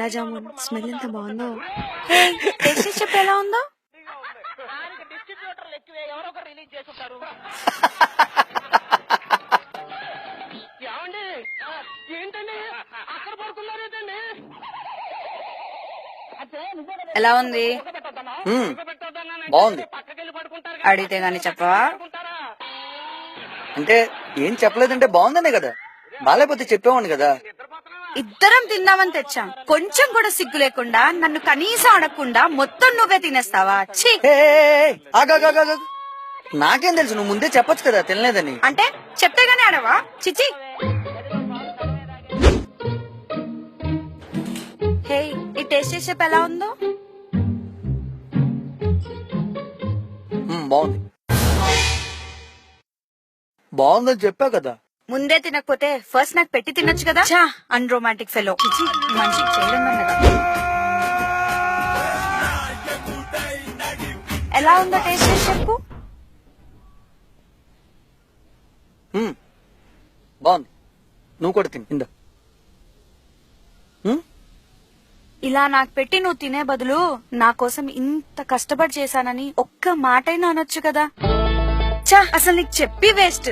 కాలా జామున్ స్మెల్ ఎంత బాగుందో. టేస్ట్ చేసి చెప్పు ఎలా ఉందో. ఎలా ఉంది? బాగుంది. అడిగితే గాని చెప్పవా? అంటే ఏం చెప్పలేదంటే బాగుందనే కదా, బాలేపోతే చెప్పేవాడిని కదా. ఇద్దరం తిందామని తెచ్చాం, కొంచెం కూడా సిగ్గు లేకుండా నన్ను కనీసం అడగకుండా మొత్తం నువ్వే తినేస్తావా? ఛీ! ఏ, ఏ, ఏ, ఆగు, ఆగు, ఆగు, ఆగు. నాకేం తెలుసు, నువ్వు ముందే చెప్పొచ్చు కదా తినలేదని. అంటే చెప్తే గానీ అడవా? చిచి. హే, ఈ టేస్ట్ చేసి చెప్పు ఎలా ఉందో. బాగుంది, బాగుందని చెప్పా కదా. ముందే తినకపోతే ఫస్ట్ నాకు పెట్టి తినొచ్చు కదా. చా, అన్రొమాంటిక్ ఫెలో. మనిషికి చేయడం కదా. ఎలా ఉందో టేస్ట్ చేసి చెప్పు. బాగుంది, నువ్వు కూడా తిని ఇందా. ఇలా నాకు పెట్టి నువ్వు తినే బదులు నా కోసం ఇంత కష్టపడి చేశానని ఒక్క మాటైనా అనొచ్చు కదా. చా, అసలు నీకు చెప్పి వేస్ట్.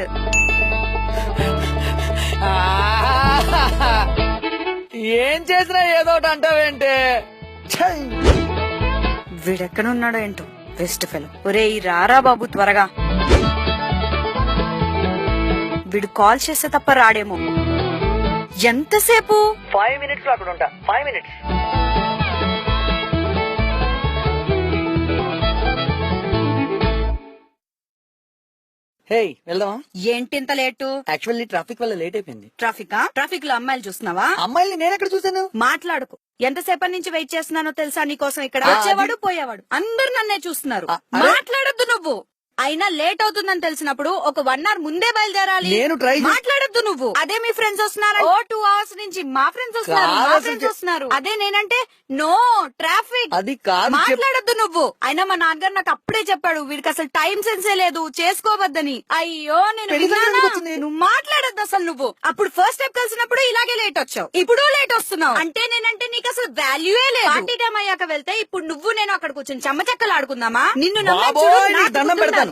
ఏం చేసినా ఏదో ఒకటి అంటావేంటే. వీడెక్కడున్నాడో ఏంటో వేస్ట్ ఫెలో. ఒరేయ్ రారా బాబు త్వరగా. వీడు కాల్ చేస్తే తప్ప రాడేమో. ఎంతసేపు? 5 minutes లో అక్కడ ఉంటా. 5 minutes. హే, వెళ్దామా? ఏంటి ఇంత లేటు? యాక్చువల్లీ ట్రాఫిక్ వల్ల లేట్ అయిపోయింది. ట్రాఫిక్ లో అమ్మాయిలు చూస్తున్నావా? అమ్మాయిల్ని నేను ఎక్కడ చూసాను? మాట్లాడుకు. ఎంతసేపటి నుంచి వెయిట్ చేస్తున్నానో తెలుసా నీకోసం. ఇక్కడ ఆ, వచ్చేవాడు పోయేవాడు అందరు నన్నే చూస్తున్నారు. అరే. మాట్లాడొద్దు నువ్వు. అయినా లేట్ అవుతుందని తెలిసినప్పుడు ఒక 1 hour ముందే బయలుదేరాలి. నేను ట్రై మాట్లాడొద్దు నువ్వు. అదే మీ ఫ్రెండ్స్ వస్తున్నారు. 2 hours నుంచి మా ఫ్రెండ్స్ వస్తున్నారు, కాదు మా అసలు ఫ్రెండ్స్ వస్తున్నారు. అదే నేనంటే నో ట్రాఫిక్. అది కాదు. మాట్లాడొద్దు నువ్వు. అయినా మా నాన్నగారు నాకు అప్పుడే చెప్పాడు వీడికి అసలు టైం సెన్సే లేదు, చేసుకోవద్దని. అయ్యో నేను పెళ్లి విన్నానా? సంగతికి వచ్చింది. నువ్వు మాట్లాడొద్దు అసలు. నువ్వు అప్పుడు ఫస్ట్ టైం కలిసినప్పుడు ఇలాగే లేట్ వచ్చావు, ఇప్పుడు లేట్ వస్తున్నావు. అంటే నేనంటే నీకు అసలు వాల్యూయే లేదు. పార్టీ టైం అయ్యాక వెళ్తే ఇప్పుడు నువ్వు నేను అక్కడ కూర్చొని చెమ్మచెక్కలు ఆడుకుందామా? నిన్ను నమ్మాను చూడు, బాబోయ్, నాకు నీకు దండం గుర్తుండాలి. పెడతాను.